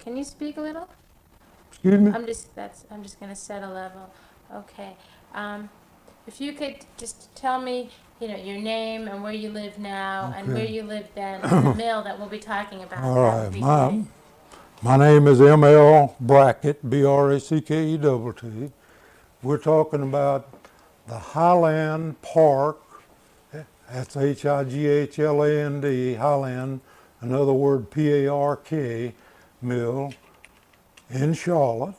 Can you speak a little? Excuse me? I'm just gonna set a level. Okay. If you could just tell me, your name and where you live now and where Okay. you lived then and the mill that we'll be talking about, All that would right. be great. My name is M.L. Brackett, B-R-A-C-K-E-T-T. We're talking about the Highland Park, that's H-I-G-H-L-A-N-D, Highland, another word P-A-R-K, mill in Charlotte.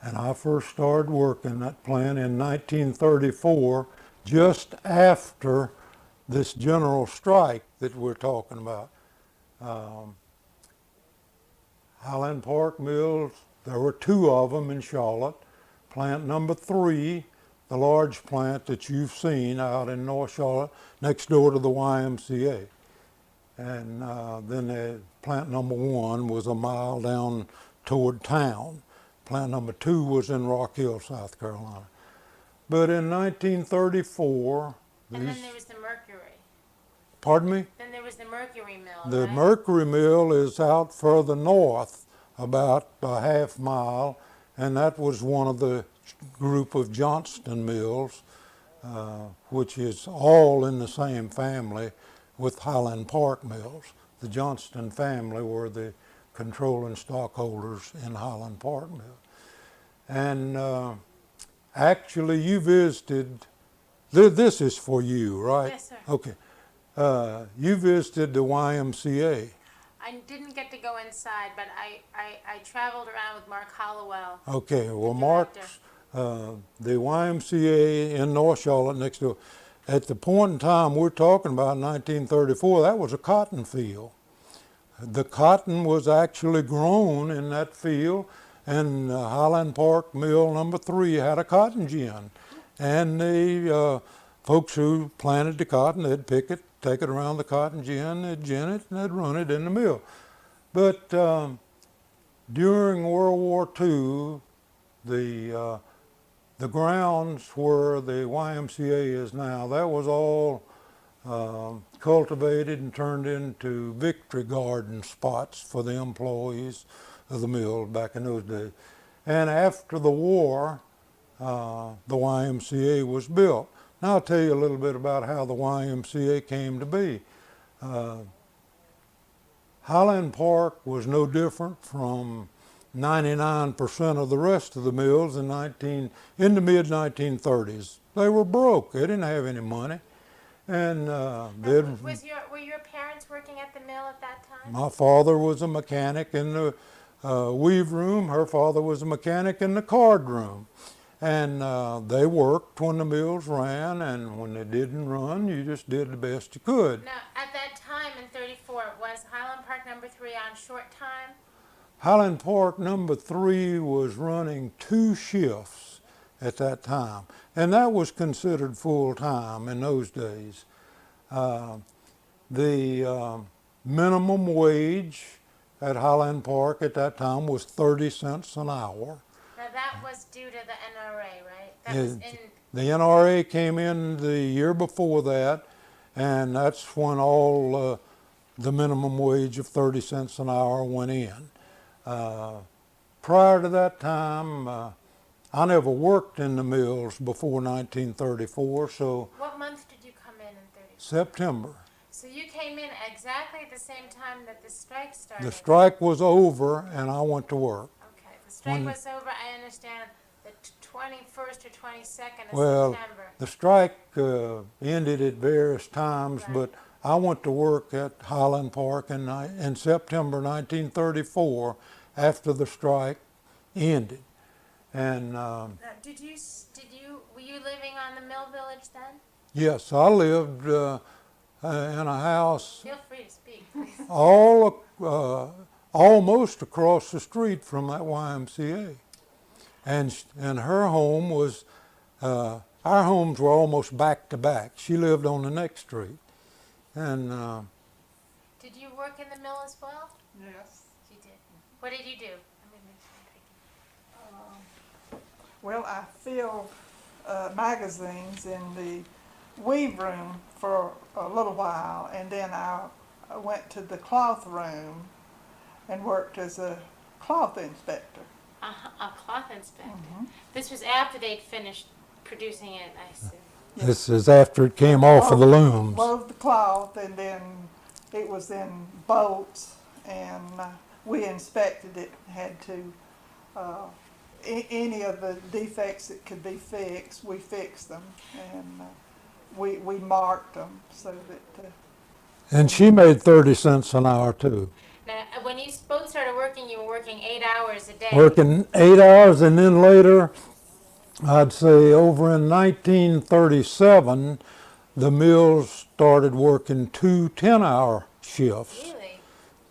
And I first started working that plant in 1934, just after this general strike that we're talking about. Um, Highland Park Mills, there were two of them in Charlotte. Plant number 3, the large plant that you've seen out in North Charlotte, next door to the YMCA. And then plant number 1 was a mile down toward town. Plant number 2 was in Rock Hill, South Carolina. But in 1934, And then there was the Mercury. pardon me? Then there was the Mercury mill, The right? Mercury Mill is out further north, about a half mile, and that was one of the group of Johnston mills, which is all in the same family with Highland Park mills. The Johnston family were the controlling stockholders in Highland Park mill. And actually, you visited, this is for you, right? Yes, sir. Okay. You visited the YMCA. I didn't get to go inside, but I traveled around with Mark Hollowell. Okay, well, the Mark's, the YMCA in North Charlotte next door. At the point in time we're talking about, 1934, that was a cotton field. The cotton was actually grown in that field, and Highland Park Mill number 3 had a cotton gin. And the folks who planted the cotton, they'd pick it, take it around the cotton gin, they'd gin it, and they'd run it in the mill. But during World War II, the grounds where the YMCA is now, that was all cultivated and turned into victory garden spots for the employees of the mill back in those days. And after the war, the YMCA was built. Now I'll tell you a little bit about how the YMCA came to be. Highland Park was no different from 99% of the rest of the mills in the mid 1930s. They were broke. They didn't have any money. And Were your parents working at the mill at that time? my father was a mechanic in the weave room. Her father was a mechanic in the card room. And they worked when the mills ran, and when they didn't run, you just did the best you could. Now, at that time in 34, was Highland Park number 3 on short time? Highland Park number 3 was running 2 shifts at that time, and that was considered full time in those days. The minimum wage at Highland Park at that time was 30 cents an hour. Now that was due to the NRA, right? That was in. The NRA came in the year before that, and that's when all the minimum wage of 30 cents an hour went in. Prior to that time, I never worked in the mills before 1934, so What month did you come in 34? September. So you came in exactly at the same time that the strike started? The strike was over, and I went to work. Okay, the strike was over, I understand, the 21st or 22nd of Well, September. the strike ended at various times, Right. but I went to work at Highland Park in September 1934 after the strike ended. And Now, were you living on the mill village then? yes, I lived in a house Feel free to speak, please. almost across the street from that YMCA. And her home was, our homes were almost back to back. She lived on the next street. And Did you work in the mill as well? Yes. You did. What did you do? Let me make sure I'm picking. Well, I filled magazines in the weave room for a little while, and then I went to the cloth room and worked as a cloth inspector. A cloth inspector. Mhm. This was after they'd finished producing it, I assume. Yes. This is after it came off of the looms. Wove the cloth, and then it was in bolts, and we inspected it, had to, any of the defects that could be fixed, we fixed them, and we marked them so that, And she made 30 cents an hour too. Now, when you both started working, you were working 8 hours a day. Working 8 hours, and then later, I'd say over in 1937, the mills started working 2 10-hour shifts.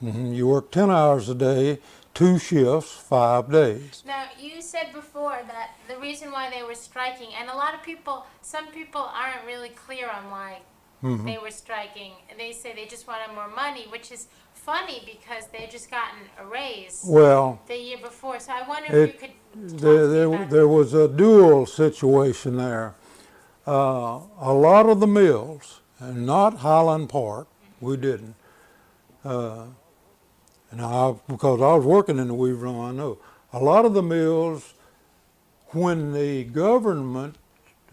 Really? You work 10 hours a day, 2 shifts, 5 days. Now, you said before that the reason why they were striking, and a lot of people, some people aren't really clear on why they were striking. They say they just wanted more money, which is funny because they just gotten a raise Well, the year before. So I wonder if you could talk to me about there was a dual situation there. A lot of the mills, and not Highland Park, we didn't. Because I was working in the weave room, I know. A lot of the mills, when the government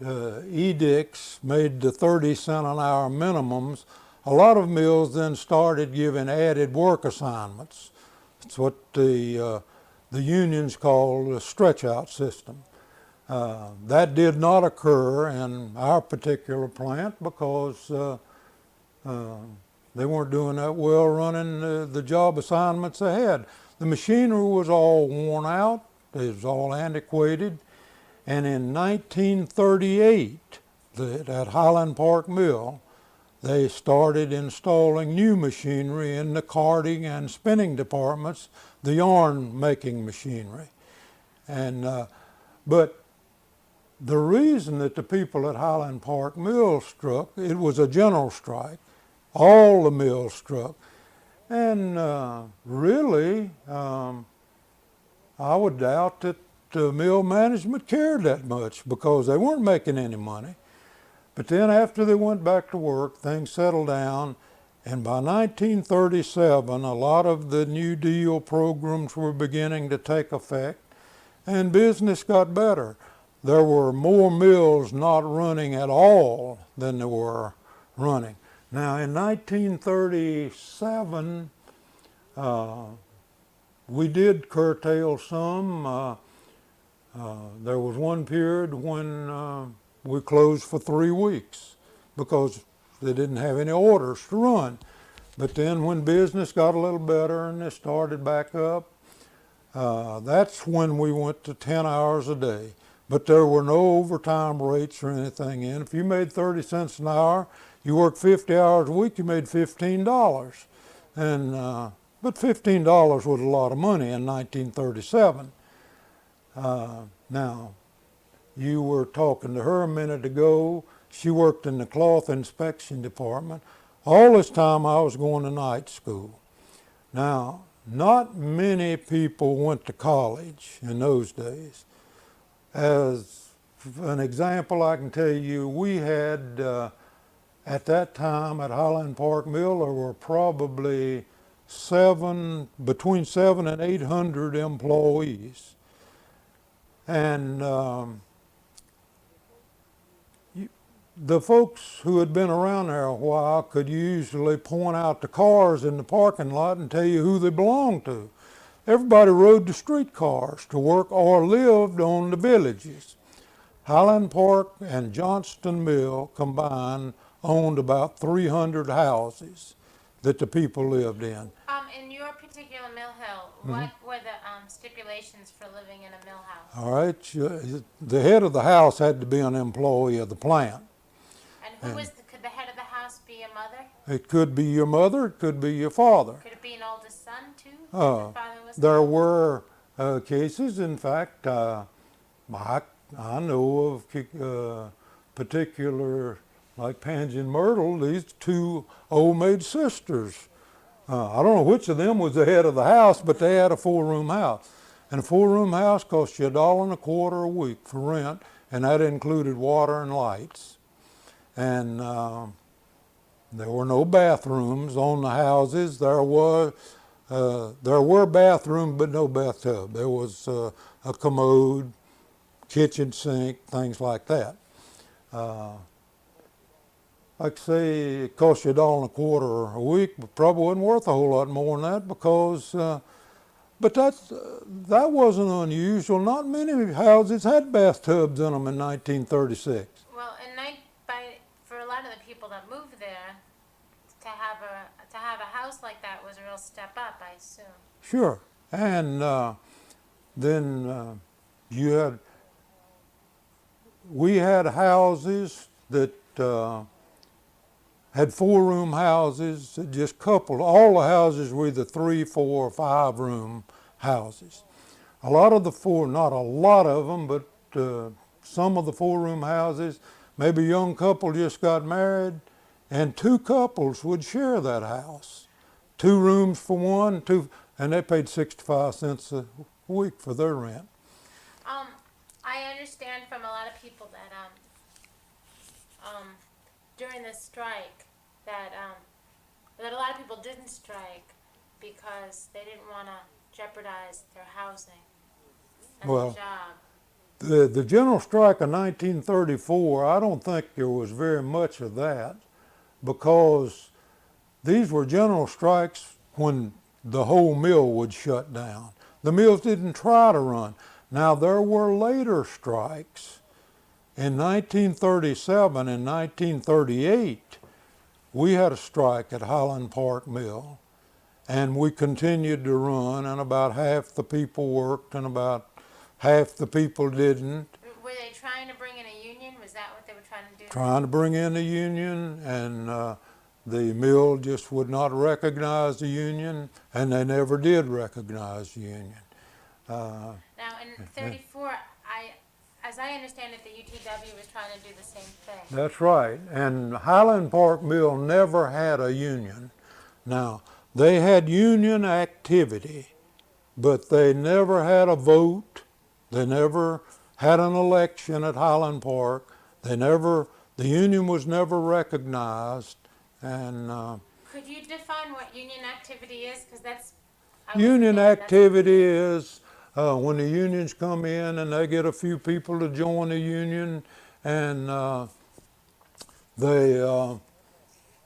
edicts made the 30 cent an hour minimums, a lot of mills then started giving added work assignments. It's what the unions call the stretch out system. That did not occur in our particular plant because they weren't doing that well running the job assignments they had. The machinery was all worn out, it was all antiquated, and in 1938, at Highland Park Mill, they started installing new machinery in the carding and spinning departments, the yarn making machinery. And but the reason that the people at Highland Park Mill struck, it was a general strike. All the mills struck. And really, I would doubt that the mill management cared that much because they weren't making any money. But then after they went back to work, things settled down, and by 1937, a lot of the New Deal programs were beginning to take effect, and business got better. There were more mills not running at all than there were running. Now, in 1937, we did curtail some. There was one period when we closed for 3 weeks because they didn't have any orders to run. But then when business got a little better and it started back up, that's when we went to 10 hours a day. But there were no overtime rates or anything in. If you made 30 cents an hour, you worked 50 hours a week, you made $15. And but $15 was a lot of money in 1937. Now, you were talking to her a minute ago. She worked in the cloth inspection department. All this time I was going to night school. Now, not many people went to college in those days. As an example, I can tell you, we had, at that time at Highland Park Mill, there were probably between 700 and 800 employees. And the folks who had been around there a while could usually point out the cars in the parking lot and tell you who they belonged to. Everybody rode the streetcars to work or lived on the villages. Highland Park and Johnston Mill combined owned about 300 houses that the people lived in. In your particular mill hill, what were the stipulations for living in a mill house? All right, the head of the house had to be an employee of the plant. And could the head of the house be a mother? It could be your mother, it could be your father. Could it be an oldest son too? If the Uh, father was There dead? were cases, in fact, I know of particular, like Pansy and Myrtle, these two old maid sisters. I don't know which of them was the head of the house, but they had a 4-room house. And a 4-room house cost you $1.25 a week for rent, and that included water and lights. And there were no bathrooms on the houses. There was There were bathrooms, but no bathtub. There was a commode, kitchen sink, things like that. Like I say, it cost you $1.25 a week, but probably wasn't worth a whole lot more than that because, but that wasn't unusual. Not many houses had bathtubs in them in 1936. Well, for a lot of the people that moved there, to have a house like that was a real step up, I assume. Sure. And then we had houses that had 4-room houses that just coupled. All the houses were either 3, 4, or 5-room houses. A lot of not a lot of them, but some of the 4-room houses, maybe a young couple just got married, and 2 couples would share that house. 2 rooms for one, and they paid 65 cents a week for their rent. I understand from a lot of people that during the strike that a lot of people didn't strike because they didn't want to jeopardize their housing and Well, their job. The general strike of 1934, I don't think there was very much of that because these were general strikes when the whole mill would shut down. The mills didn't try to run. Now, there were later strikes. In 1937 and 1938, we had a strike at Highland Park Mill, and we continued to run, and about half the people worked and about half the people didn't. Were they trying to bring in a union? Was that what they were trying to do? Trying to bring in a union, and the mill just would not recognize the union, and they never did recognize the union. Now, in 34, as I understand it, the UTW was trying to do the same thing. That's right. And Highland Park Mill never had a union. Now, they had union activity, but they never had a vote. They never had an election at Highland Park. The union was never recognized. And could you define what union activity is? Because that's union activity is when the unions come in and they get a few people to join the union, and they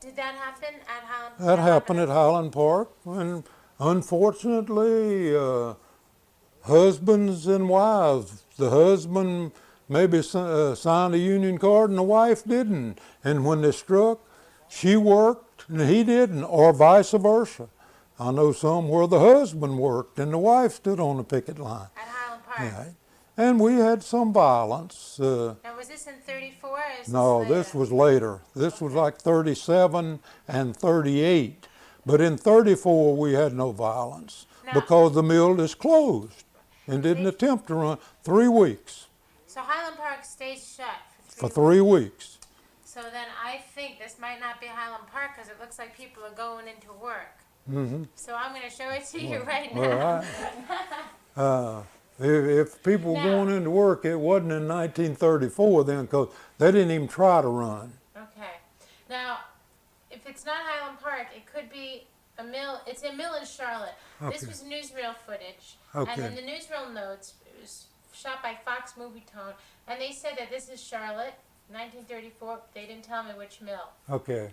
did that happen at Highland Park? that happened at Highland Park, and unfortunately, husbands and wives. The husband maybe signed a union card and the wife didn't, and when they struck, she worked and he didn't, or vice versa. I know some where the husband worked and the wife stood on the picket line. At Highland Park? Yeah. And we had some violence. Now, was this in 34 or is No, this this was later. This was like 37 and 38. But in 34, we had no violence because the mill is closed and didn't attempt to run 3 weeks. So Highland Park stayed shut For 3 weeks. So then I think this might not be Highland Park because it looks like people are going into work. Mm-hmm. So I'm going to show it to you right now. Well, if people were going into work, it wasn't in 1934 then, because they didn't even try to run. Okay. Now, if it's not Highland Park, it could be a mill. It's a mill in Charlotte. Okay. This was newsreel footage. Okay. And in the newsreel notes, it was shot by Fox Movie Tone, and they said that this is Charlotte, 1934. They didn't tell me which mill. Okay.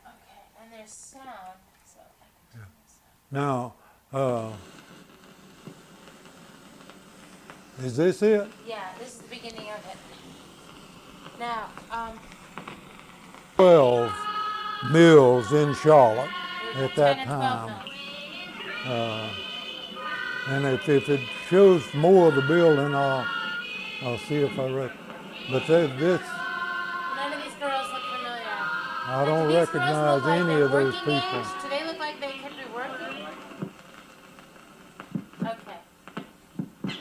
Okay, and there's sound. So I can turn this up. Now, is this it? Yeah, this is the beginning of it. Now, 12 mills in Charlotte there's at 10 that and 12 time. mills. And if it shows more of the building, I'll see if I reckon. But this, None of these girls look familiar. I Do don't these girls recognize look like any they're of those working people. age? Do they look like they could be working? Okay. Did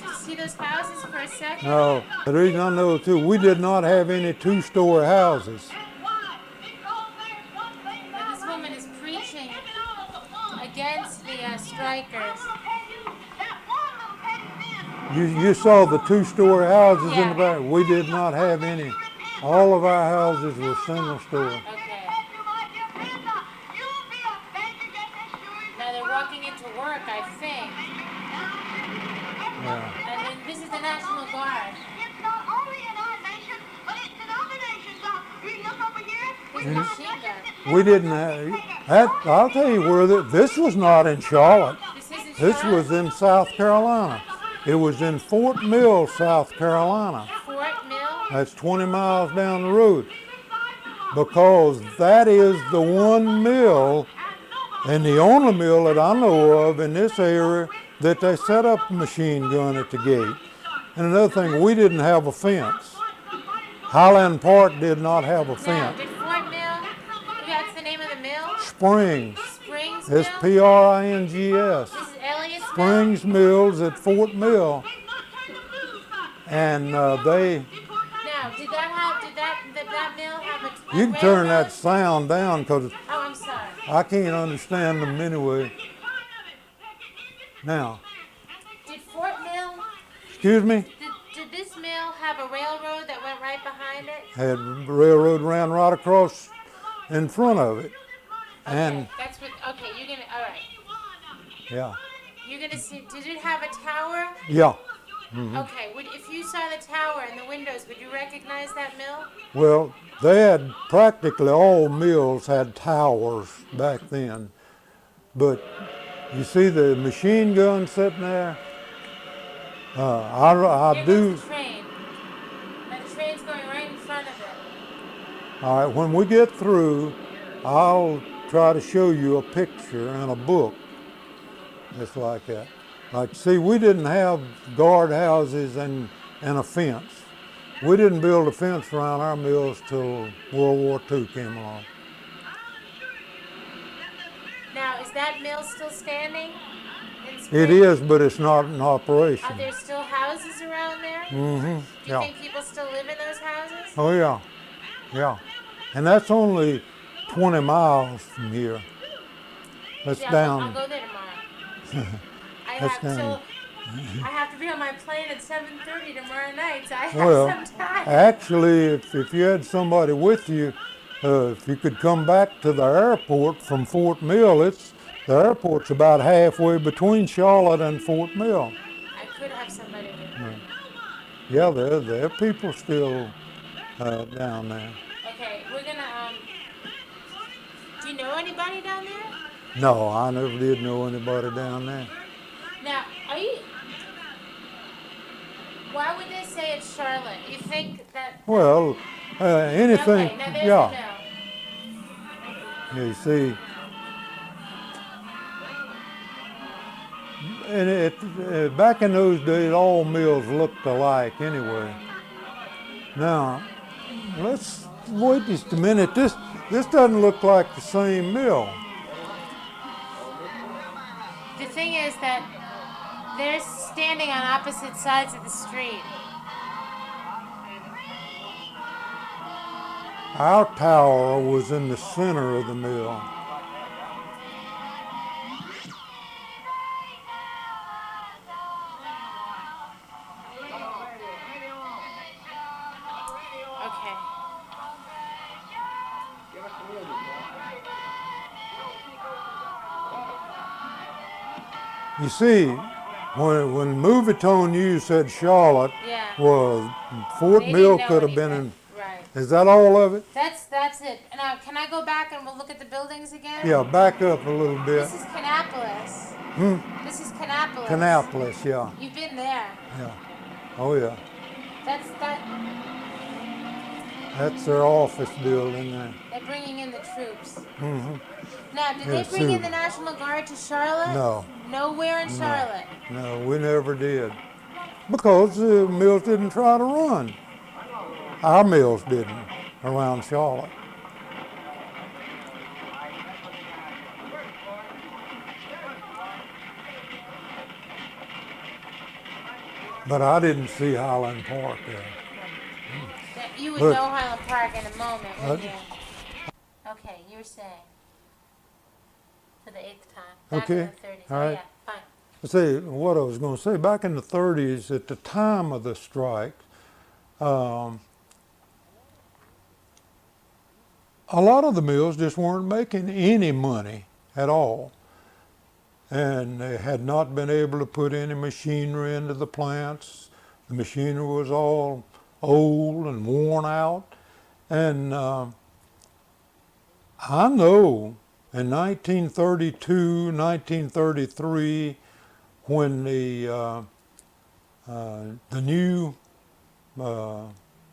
you see those houses for a second? No, the reason I know too, we did not have any 2-story houses. Now, this woman is preaching against the strikers. You saw the 2-story houses in Yeah. the back. We did not have any. All of our houses were single story. Okay. walking into work, I think. Yeah. And then this is the National Guard. It's not only in our nation, but it's in other nations. We look over here. There's a machine gun. We didn't have, I'll tell you where this was not in Charlotte. This isn't This Charlotte? was in South Carolina. It was in Fort Mill, South Carolina. Fort Mill? That's 20 miles down the road. Because that is the one mill and the only mill that I know of in this area that they set up a machine gun at the gate. And another thing, we didn't have a fence. Highland Park did not have a No, fence. did Fort Mill, that's the name of the mill? Springs, Springs Mill? S-P-R-I-N-G-S. This is Elliot's Mill? Springs Mills at Fort Mill. And they, Now, did that mill have a you can turn that railroad? sound down because Oh, I'm sorry. I can't understand them anyway. Now, Did Fort Mill, excuse me? did this mill have a railroad that went right behind it? Had railroad ran right across in front of it. And Okay, that's what, okay, you're gonna, all right. yeah, You're gonna see, did it have a tower? yeah. Okay, if you saw the tower and the windows, would you recognize that mill? Well, they had practically all mills had towers back then. But you see the machine gun sitting there? I Here do. goes the train. And the train's going right in front of it. All right, when we get through, I'll try to show you a picture and a book just like that. Like, see, we didn't have guard houses and a fence. We didn't build a fence around our mills till World War II came along. Now, is that mill still standing? In It Spring? is, but it's not in Are operation. there still houses around there? Mm-hmm. Do you Yeah. think people still live in those houses? Oh yeah, yeah. And that's only 20 miles from here. That's Yeah, down. I'll go there tomorrow. I That's have down. till I have to be on my plane at 7:30 tomorrow night, so I have Well, some time. actually, if you had somebody with you, if you could come back to the airport from Fort Mill, the airport's about halfway between Charlotte and Fort Mill. I could have somebody with me. Yeah, there are people still down there. Okay, we're gonna. Do you know anybody down there? No, I never did know anybody down there. Now, are you? Why would they say it's Charlotte? You think that? Well, anything, Okay, now there's yeah. the mill. You see, and back in those days, all mills looked alike anyway. Now, let's wait just a minute. This doesn't look like the same mill. The thing is that they're standing on opposite sides of the street. Our tower was in the center of the mill. Okay. You see, when Movietone News said Charlotte, Yeah. well, Fort They Mill didn't know could have been anything. in. Right. Is that all of it? That's it. Now, can I go back and we'll look at the buildings again? Yeah, back up a little bit. This is Canapolis. This is Canapolis. Canapolis, yeah, You've been there. yeah. Oh yeah, That's that. that's their office building there. They're bringing in the troops. Mm-hmm. Now, did Yeah, they bring in Sue. the National Guard to Charlotte? No, Nowhere in Charlotte. no, we never did. Because the mills didn't try to run. Our mills didn't around Charlotte. But I didn't see Highland Park there. That you would Look. know Highland Park in a moment, wouldn't you? Okay, you were saying. For the 8th time. Back Okay, in the 30s. all Oh, right. yeah, fine. See, what I was going to say, back in the 30s, at the time of the strike, a lot of the mills just weren't making any money at all. and they had not been able to put any machinery into the plants. The machinery was all old and worn out. And I know in 1932, 1933, when the new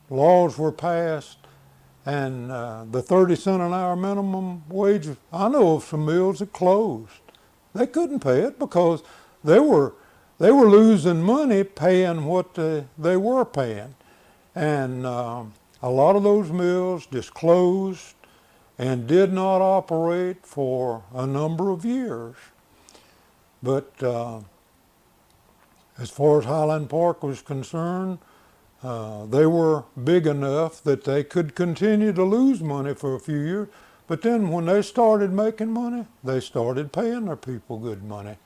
laws were passed and the 30 cent an hour minimum wage, I know of some mills that closed. They couldn't pay it because they were losing money paying what they were paying. And a lot of those mills just closed and did not operate for a number of years. But as far as Highland Park was concerned, they were big enough that they could continue to lose money for a few years. But then when they started making money, they started paying their people good money.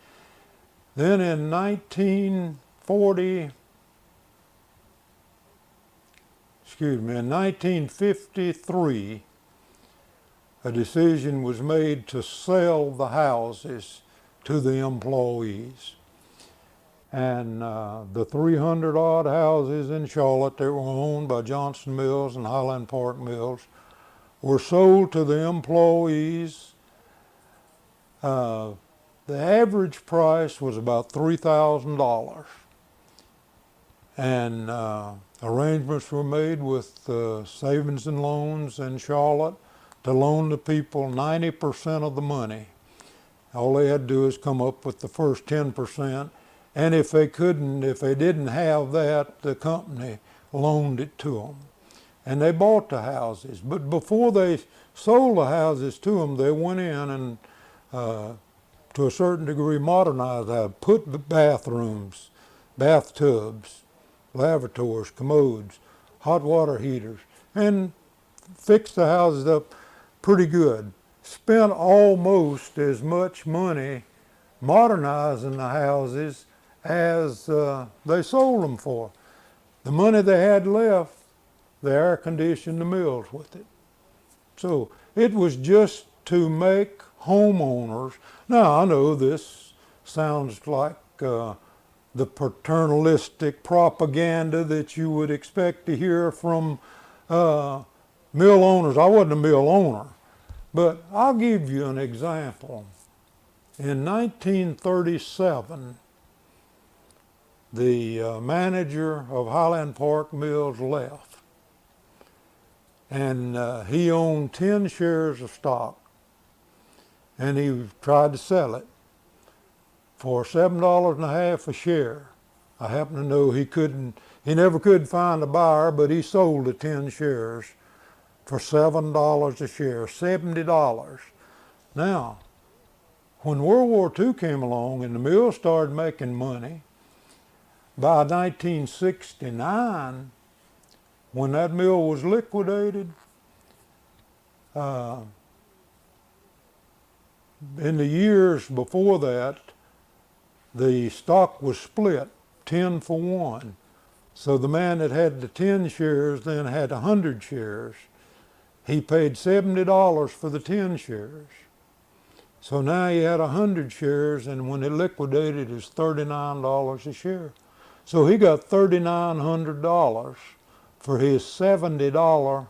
Then in 1953, a decision was made to sell the houses to the employees. And the 300 odd houses in Charlotte that were owned by Johnson Mills and Highland Park Mills were sold to the employees. The average price was about $3,000. And arrangements were made with savings and loans in Charlotte to loan the people 90% of the money. All they had to do is come up with the first 10%. And if they didn't have that, the company loaned it to them. And they bought the houses. But before they sold the houses to them, they went in and, to a certain degree, modernized the put bathrooms, bathtubs, lavatories, commodes, hot water heaters, and fixed the houses up pretty good. Spent almost as much money modernizing the houses as they sold them for. The money they had left, they air conditioned the mills with it. So it was just to make homeowners. Now I know this sounds like the paternalistic propaganda that you would expect to hear from mill owners. I wasn't a mill owner, but I'll give you an example. In 1937, the manager of Highland Park Mills left, and he owned 10 shares of stock, and he tried to sell it for $7.50 a share. I happen to know he never could find a buyer, but he sold the 10 shares for $7 a share, $70. Now, when World War II came along and the mill started making money, by 1969, when that mill was liquidated, in the years before that, the stock was split 10 for 1. So the man that had the 10 shares then had 100 shares. He paid $70 for the 10 shares. So now he had 100 shares, and when it liquidated, it's $39 a share. So he got $3,900 for his $70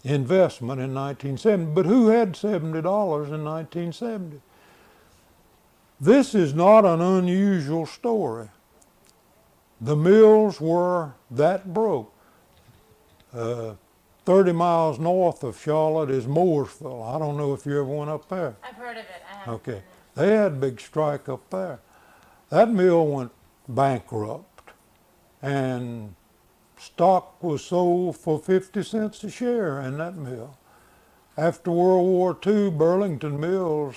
investment in 1970. But who had $70 in 1970? This is not an unusual story. The mills were that broke. 30 miles north of Charlotte is Mooresville. I don't know if you ever went up there. I've heard of it. I haven't. Okay. They had a big strike up there. That mill went bankrupt, and stock was sold for 50 cents a share in that mill. After World War II, Burlington Mills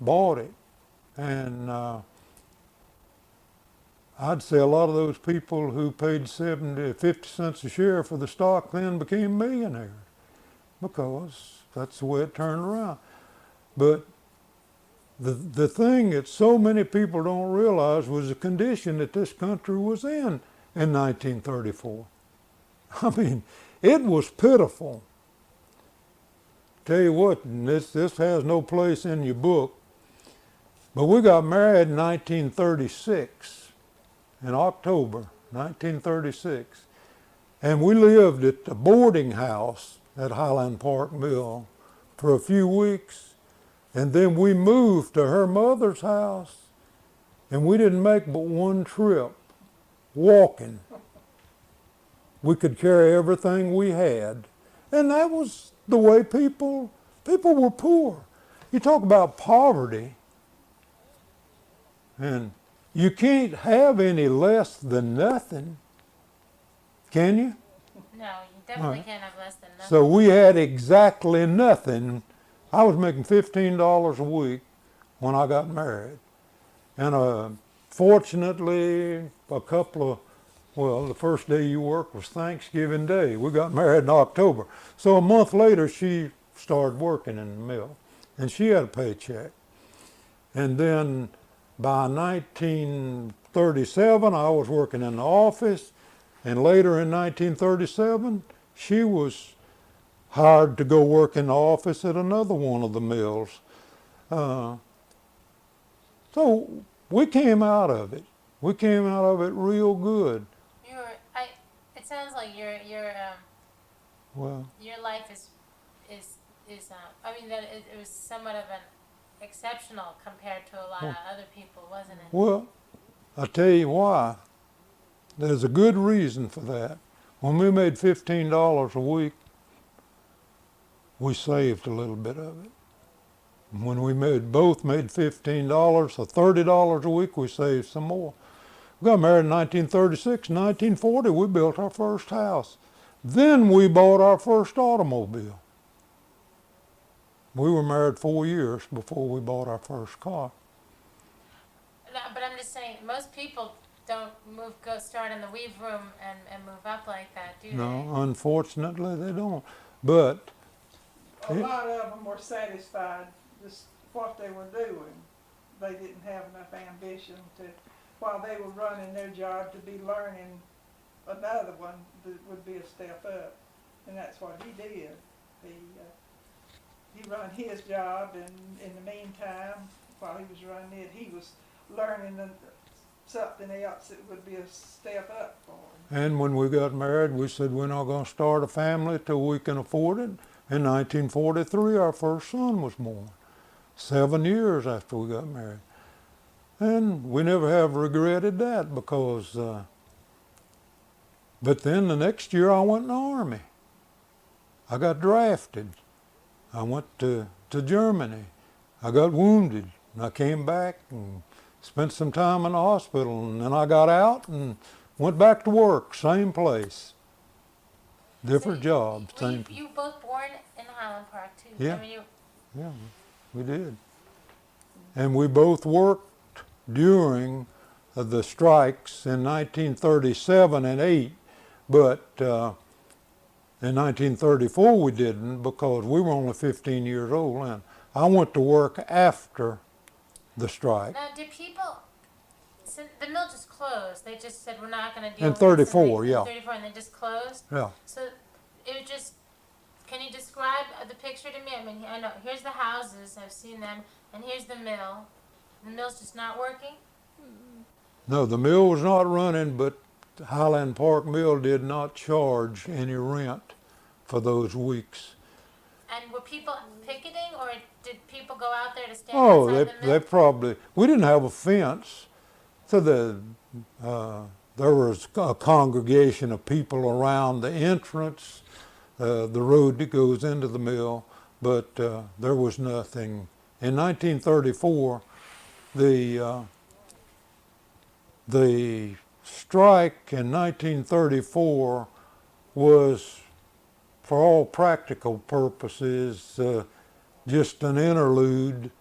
bought it, and I'd say a lot of those people who paid 50 cents a share for the stock then became millionaires, because that's the way it turned around. But the thing that so many people don't realize was the condition that this country was in 1934. I mean, it was pitiful tell you what, and this has no place in your book, but we got married in 1936, in October 1936, and we lived at the boarding house at Highland Park Mill for a few weeks, and then we moved to her mother's house, and we didn't make but one trip, walking. We could carry everything we had, and that was the way people were poor. You talk about poverty, and you can't have any less than nothing, can you? No, you definitely can't have less than nothing. So we had exactly nothing. I was making $15 a week when I got married. And fortunately, the first day you worked was Thanksgiving Day. We got married in October. So a month later, she started working in the mill, and she had a paycheck. And then by 1937, I was working in the office, and later in 1937, she was hired to go work in the office at another one of the mills. So we came out of it. We came out of it real good. It sounds like Well, your life is I mean that it was somewhat of an exceptional compared to a lot of other people, wasn't it? well, I'll tell you why. There's a good reason for that. When we made $15 a week, we saved a little bit of it. When we both made $15 or $30 a week, we saved some more. We got married in 1936. In 1940, we built our first house. Then we bought our first automobile. We were married 4 years before we bought our first car. No, but I'm just saying, most people don't go start in the weave room and move up like that, do No, unfortunately, they don't. But A lot of them were satisfied with what they were doing. They didn't have enough ambition to, while they were running their job, to be learning another one that would be a step up. And that's what he did. He run his job, and in the meantime, while he was running it, he was learning something else that would be a step up for him. And when we got married, we said we're not going to start a family till we can afford it. In 1943, our first son was born, 7 years after we got married. And we never have regretted that because, but then the next year I went in the Army. I got drafted. I went to Germany. I got wounded, and I came back and spent some time in the hospital, and then I got out and went back to work, same place. Different jobs, same. You both born in Highland Park too. Yeah. I mean, Yeah, we did. And we both worked during the strikes in 1937 and 8, but in 1934 we didn't because we were only 15 years old then. I went to work after the strike. now, did people? So the mill just closed. They just said we're not going to deal In with this. 34, In yeah. 34, and they just closed. Yeah. So it was just. Can you describe the picture to me? I mean, I know here's the houses. I've seen them, and here's the mill. The mill's just not working. No, the mill was not running, but Highland Park Mill did not charge any rent for those weeks. And were people picketing, or did people go out there to stand Oh, outside the mill? they probably, we didn't have a fence, so there was a congregation of people around the entrance, the road that goes into the mill, but there was nothing. In 1934, the strike in 1934 was, for all practical purposes, just an interlude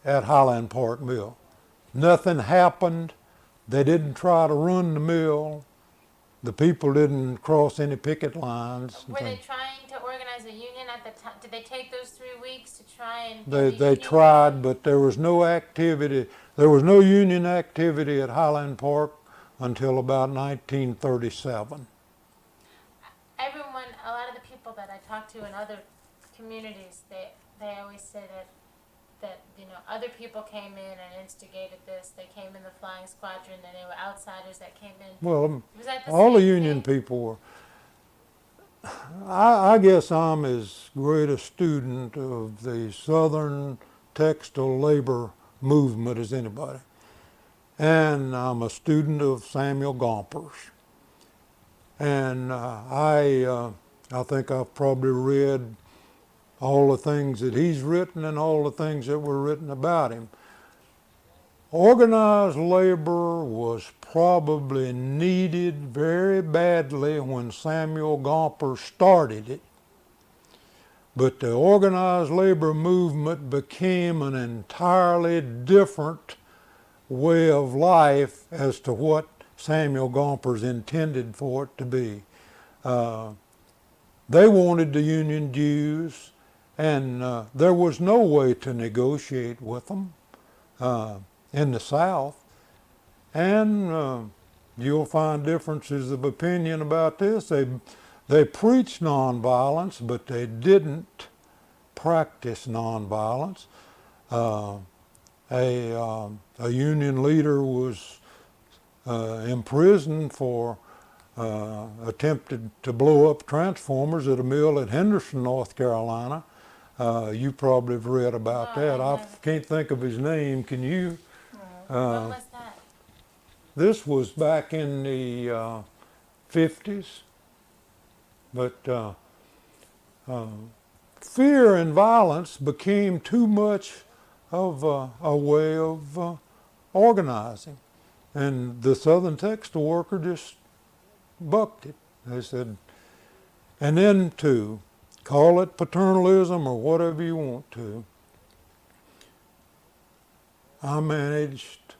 at Highland Park Mill. Nothing happened. They didn't try to run the mill. The people didn't cross any picket lines. Were they trying to organize a union at the time? Did they take those 3 weeks to try and? They tried, but there was no activity. There was no union activity at Highland Park until about 1937. Everyone, a lot of the people that I talked to in other communities, they always say that other people came in and instigated this. They came in the flying squadron, and they were outsiders that came in. Well, Was that the all the same union thing? people were. I guess I'm as great a student of the Southern textile labor movement as anybody. And I'm a student of Samuel Gompers. And I think I've probably read all the things that he's written and all the things that were written about him. Organized labor was probably needed very badly when Samuel Gompers started it. But the organized labor movement became an entirely different way of life as to what Samuel Gompers intended for it to be. They wanted the union dues, and there was no way to negotiate with them in the South. And you'll find differences of opinion about this. They preached nonviolence, but they didn't practice nonviolence. A union leader was imprisoned for attempted to blow up transformers at a mill at Henderson, North Carolina. You probably have read about No, that. I I haven't. can't think of his name. Can you? What was that? This was back in the 50s. But fear and violence became too much of a way of organizing. And the Southern textile worker just bucked it. They said, and then to call it paternalism or whatever you want to, I managed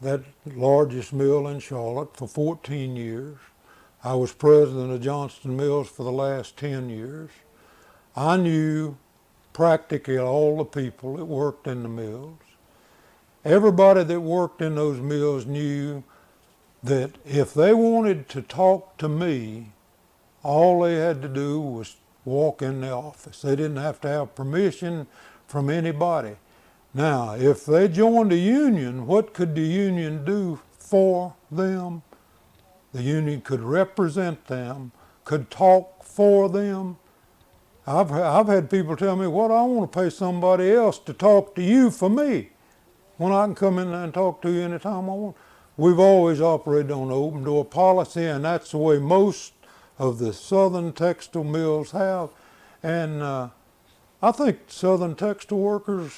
that largest mill in Charlotte for 14 years. I was president of Johnston Mills for the last 10 years. I knew practically all the people that worked in the mills. Everybody that worked in those mills knew that if they wanted to talk to me, all they had to do was walk in the office. They didn't have to have permission from anybody. Now, if they joined a union, what could the union do for them? The union could represent them, could talk for them. I've had people tell me, "What, I want to pay somebody else to talk to you for me, when I can come in there and talk to you anytime I want." We've always operated on an open door policy, and that's the way most of the Southern textile mills have. And I think Southern textile workers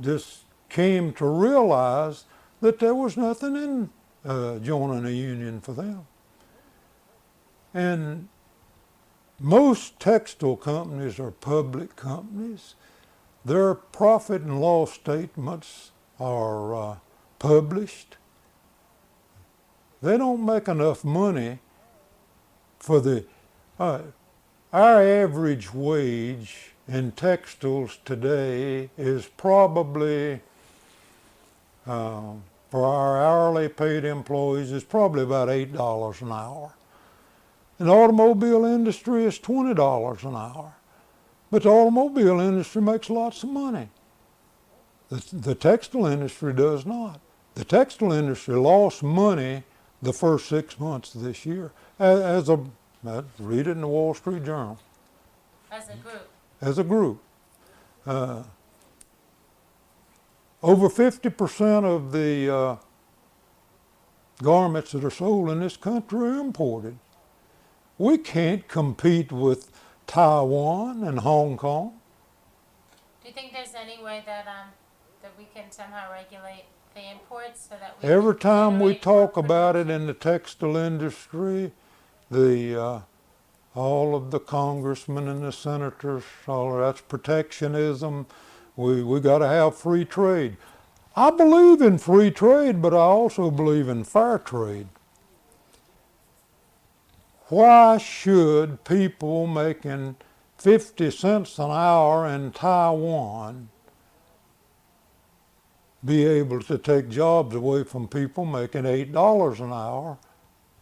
just came to realize that there was nothing in joining a union for them. And most textile companies are public companies. Their profit and loss statements are published. They don't make enough money for the, our average wage in textiles today is probably, for our hourly paid employees, is probably about $8 an hour. In the automobile industry, it's $20 an hour. But the automobile industry makes lots of money. The textile industry does not. The textile industry lost money the first 6 months of this year. Read it in the Wall Street Journal. As a group. As a group. Over 50% of the garments that are sold in this country are imported. We can't compete with Taiwan and Hong Kong. Do you think there's any way that we can somehow regulate the imports so that we Every can time we generate talk more about it production? in the textile industry, all of the congressmen and the senators, that's protectionism. We got to have free trade. I believe in free trade, but I also believe in fair trade. Why should people making 50 cents an hour in Taiwan be able to take jobs away from people making $8 an hour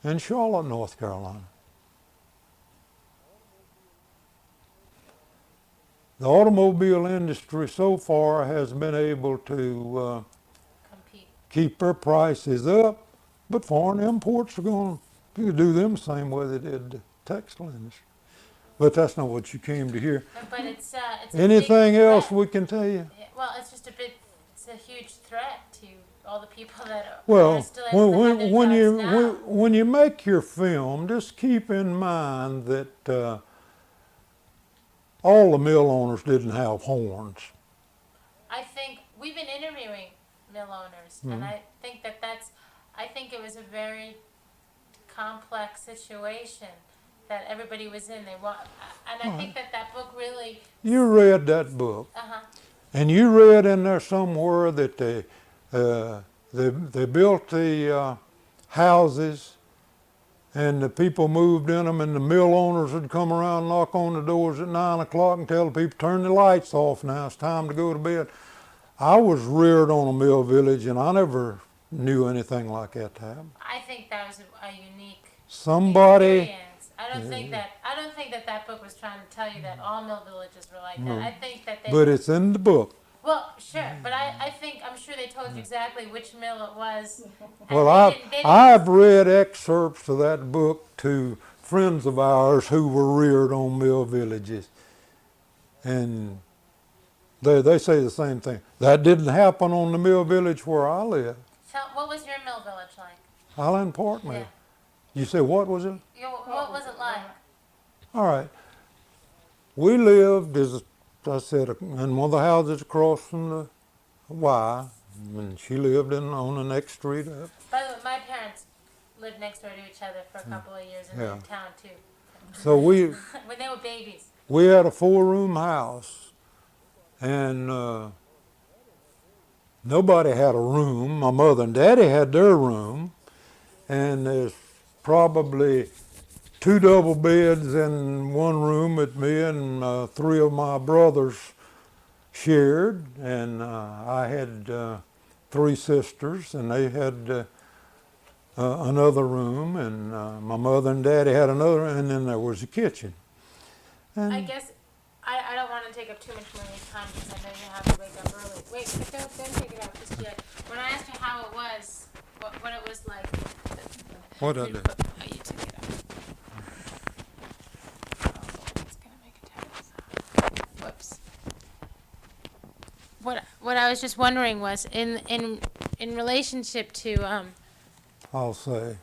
in Charlotte, North Carolina? the automobile industry so far has been able to Compete. keep their prices up, but foreign imports are going to do them the same way they did the textile industry. But that's not what you came to hear. But it's a big Anything else threat. we can tell you? Yeah, well, it's a huge threat to all the people that are Well, still able to have their when jobs you now. when you make your film, just keep in mind that all the mill owners didn't have horns. I think we've been interviewing mill owners, Mm-hmm. and I think I think it was a very complex situation that everybody was in. And I think that book really, You read that book, and you read in there somewhere that they built the houses, and the people moved in them, and the mill owners would come around and knock on the doors at 9 o'clock and tell the people, turn the lights off now, it's time to go to bed. I was reared on a mill village, and I never knew anything like that to happen. I think that was a unique Somebody, experience. I don't think that book was trying to tell you that all mill villages were like that. I think that but it's in the book. well, sure, but I'm sure they told you exactly which mill it was. and Well, they didn't- I've read excerpts of that book to friends of ours who were reared on mill villages, and they say the same thing. That didn't happen on the mill village where I live, What was your mill village like? Highland Park mill. Yeah. You say, what was it? What was it like? All right. We lived, as I said, in one of the houses across from the Y, and she lived on the next street up. By the way, my parents lived next door to each other for a couple of years in Yeah. town too, So we when they were babies. had a 4-room house, and nobody had a room. My mother and daddy had their room, and there's probably 2 double beds in one room that me and 3 of my brothers shared, and I had 3 sisters, and they had another room, and my mother and daddy had another, and then there was a kitchen. And I guess I don't want to take up too much more of your time because I know you have to wake up early. Wait, but don't take it out just yet. When I asked you how it was, what it was like. what I did. Oh, you took it out. It's gonna make a terrible sound. Whoops. What I was just wondering was in relationship to I'll say,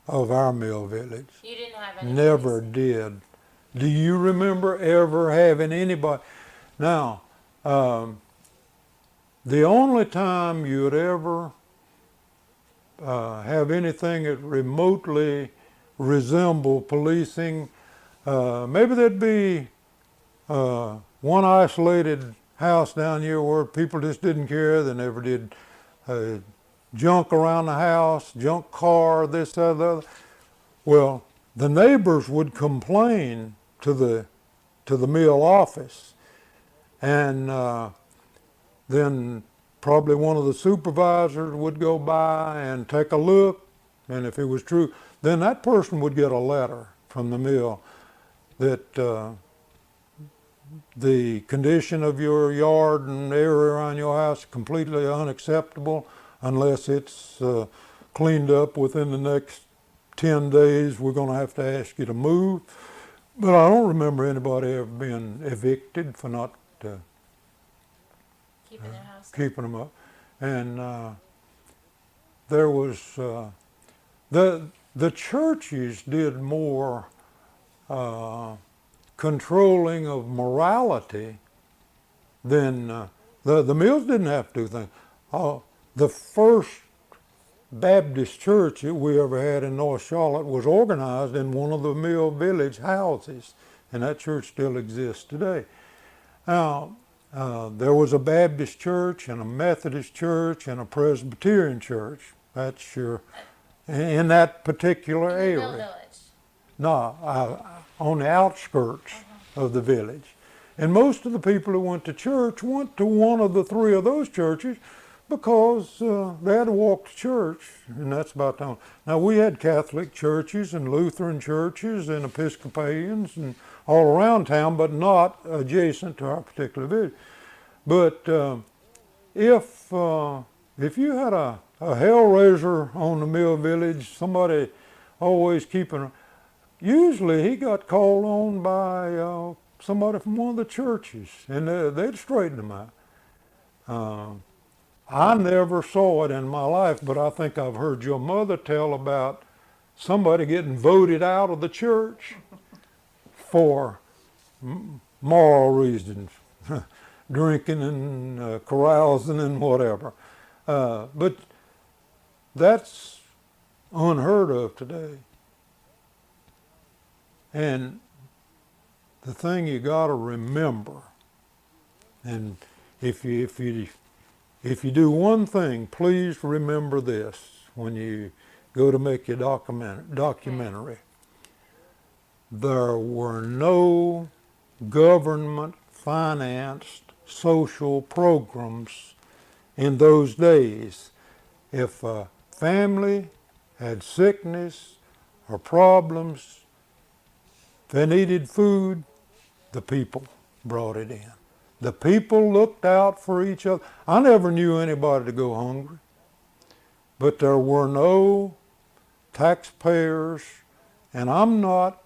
of our mill village. you didn't have any. Never did. Do you remember ever having anybody? Now, the only time you'd ever have anything that remotely resembled policing, maybe there'd be one isolated house down here where people just didn't care. They never did junk around the house, junk car, this, that, the other. Well, the neighbors would complain to the mill office, and then probably one of the supervisors would go by and take a look, and if it was true, then that person would get a letter from the mill that the condition of your yard and area around your house is completely unacceptable unless it's cleaned up within the next 10 days. We're going to have to ask you to move. But I don't remember anybody ever being evicted for not Keeping their house. keeping them up. And there was, the churches did more controlling of morality than, the mills didn't have to do things. The first Baptist church that we ever had in North Charlotte was organized in one of the mill village houses, and that church still exists today. Now, there was a Baptist church and a Methodist church and a Presbyterian church. That's in that particular In the area. mill village. No, on the outskirts of the village. And most of the people who went to church went to one of the 3 of those churches because they had to walk to church, and that's about the only. Now, we had Catholic churches and Lutheran churches and Episcopalians and all around town, but not adjacent to our particular village. But if you had a hellraiser on the Mill Village, somebody always keeping, usually he got called on by somebody from one of the churches, and they'd straighten him out. I never saw it in my life, but I think I've heard your mother tell about somebody getting voted out of the church for moral reasons, drinking and carousing and whatever. But that's unheard of today. And the thing you got to remember, and if you do one thing, please remember this when you go to make your documentary. There were no government-financed social programs in those days. If a family had sickness or problems, if they needed food, the people brought it in. The people looked out for each other. I never knew anybody to go hungry, but there were no taxpayers, and I'm not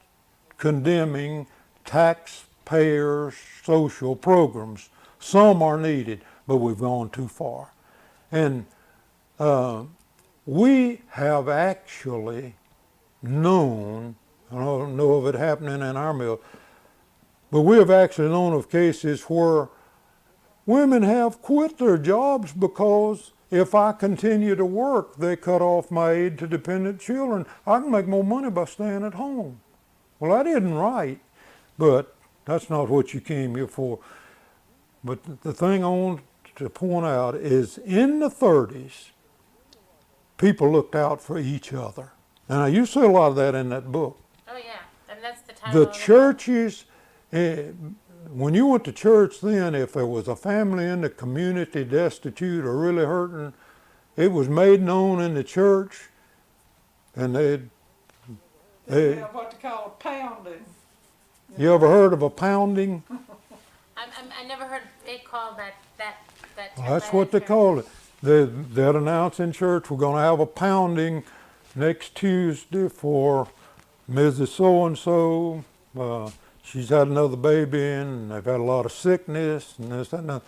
condemning taxpayers' social programs. Some are needed, but we've gone too far. And we have actually known, I don't know of it happening in our mill, but we have actually known of cases where women have quit their jobs because if I continue to work, they cut off my aid to dependent children. I can make more money by staying at home. Well, that isn't right, but that's not what you came here for. But the thing I want to point out is in the 30s, people looked out for each other. And you see a lot of that in that book. Oh yeah, and that's the title. The churches, when you went to church then, if there was a family in the community destitute or really hurting, it was made known in the church, and They have what they call a pounding. you ever heard of a pounding? I never heard it called that. Well, that's what they call it. They'd announce in church, we're going to have a pounding next Tuesday for Mrs. So-and-so. She's had another baby and they've had a lot of sickness and this, that, and that.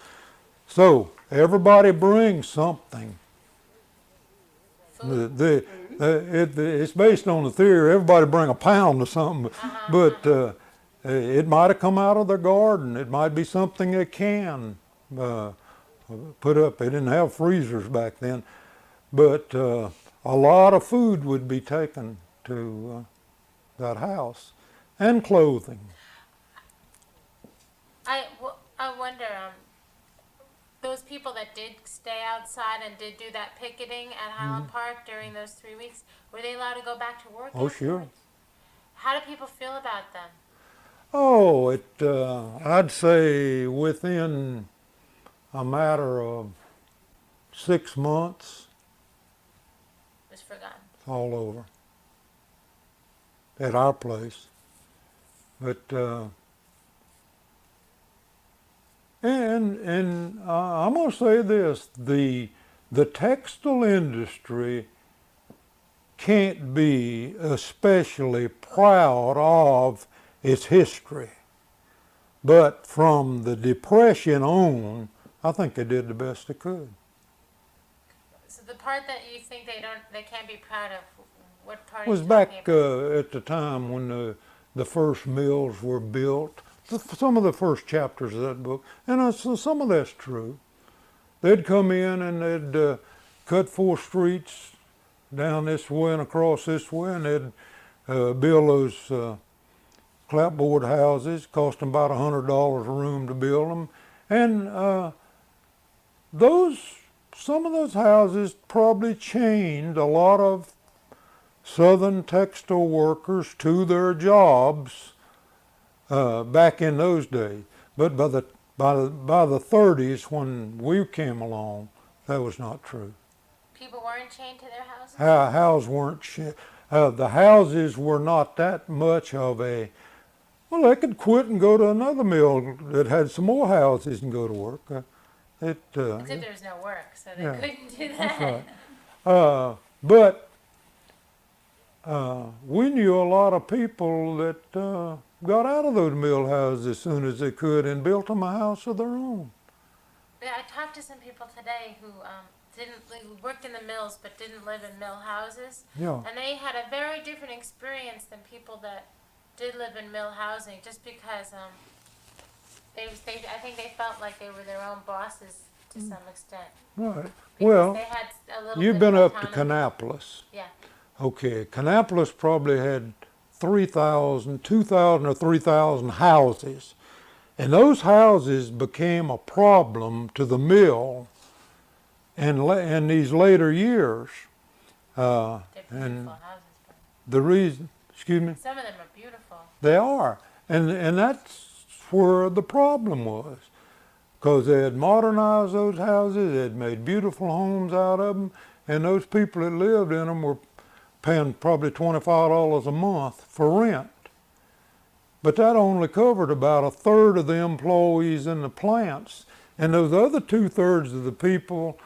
So everybody brings something. It's based on the theory everybody bring a pound of something, but it might have come out of their garden. It might be something they can put up. They didn't have freezers back then, but a lot of food would be taken to that house, and clothing. I wonder, those people that did stay outside and did do that picketing at Highland Park during those 3 weeks, were they allowed to go back to work? Oh, sure. afterwards? How do people feel about them? Oh, I'd say within a matter of 6 months, It was forgotten. it's all over at our place. But and I'm going to say this: the textile industry can't be especially proud of its history, but from the Depression on, I think they did the best they could. So the part that you think they can't be proud of, what part It was are you back talking about? at the time when the first mills were built. Some of the first chapters of that book, and so some of that's true. They'd come in and they'd cut 4 streets down this way and across this way, and they'd build those clapboard houses, cost them about $100 a room to build them, and some of those houses probably chained a lot of Southern textile workers to their jobs back in those days. But by the 30s, when we came along, that was not true. People weren't chained to their houses? The houses were not that much of a Well, they could quit and go to another mill that had some more houses and go to work. Except there was no work, so they Yeah, couldn't do that's that. right. But we knew a lot of people that got out of those mill houses as soon as they could and built them a house of their own. Yeah, I talked to some people today who who worked in the mills but didn't live in mill houses, Yeah. and they had a very different experience than people that did live in mill housing, just because I think they felt like they were their own bosses to some extent. Right. Because Well, they had a little you've bit been of up to autonomy. Kannapolis. Yeah. Okay, Kannapolis probably had 2,000 or 3,000 houses. And those houses became a problem to the mill in these later years. They're beautiful And houses, but the reason, excuse me, some of them are beautiful. they are. And that's where the problem was. Because they had modernized those houses, they had made beautiful homes out of them, and those people that lived in them were paying probably $25 a month for rent. But that only covered about a third of the employees in the plants. And those other 2/3 of the people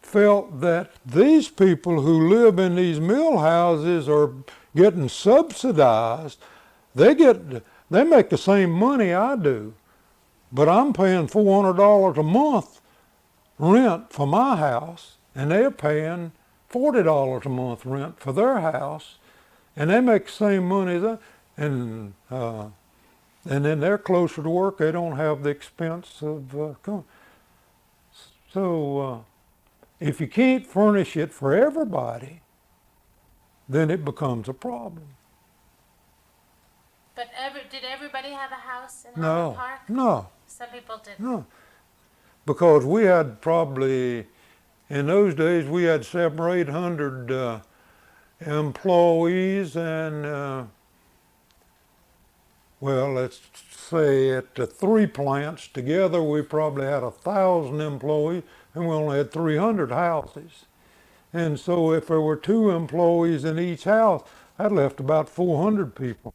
felt that these people who live in these mill houses are getting subsidized. They make the same money I do, but I'm paying $400 a month rent for my house, and they're paying $40 a month rent for their house, and they make the same money as and then they're closer to work. They don't have the expense of coming. So if you can't furnish it for everybody, then it becomes a problem. But did everybody have a house in No, Highland Park? no, Some people didn't. no. Because we had probably, in those days, we had 700 or 800 employees, and well, let's say at the 3 plants together, we probably had 1,000 employees, and we only had 300 houses. And so if there were 2 employees in each house, that left about 400 people.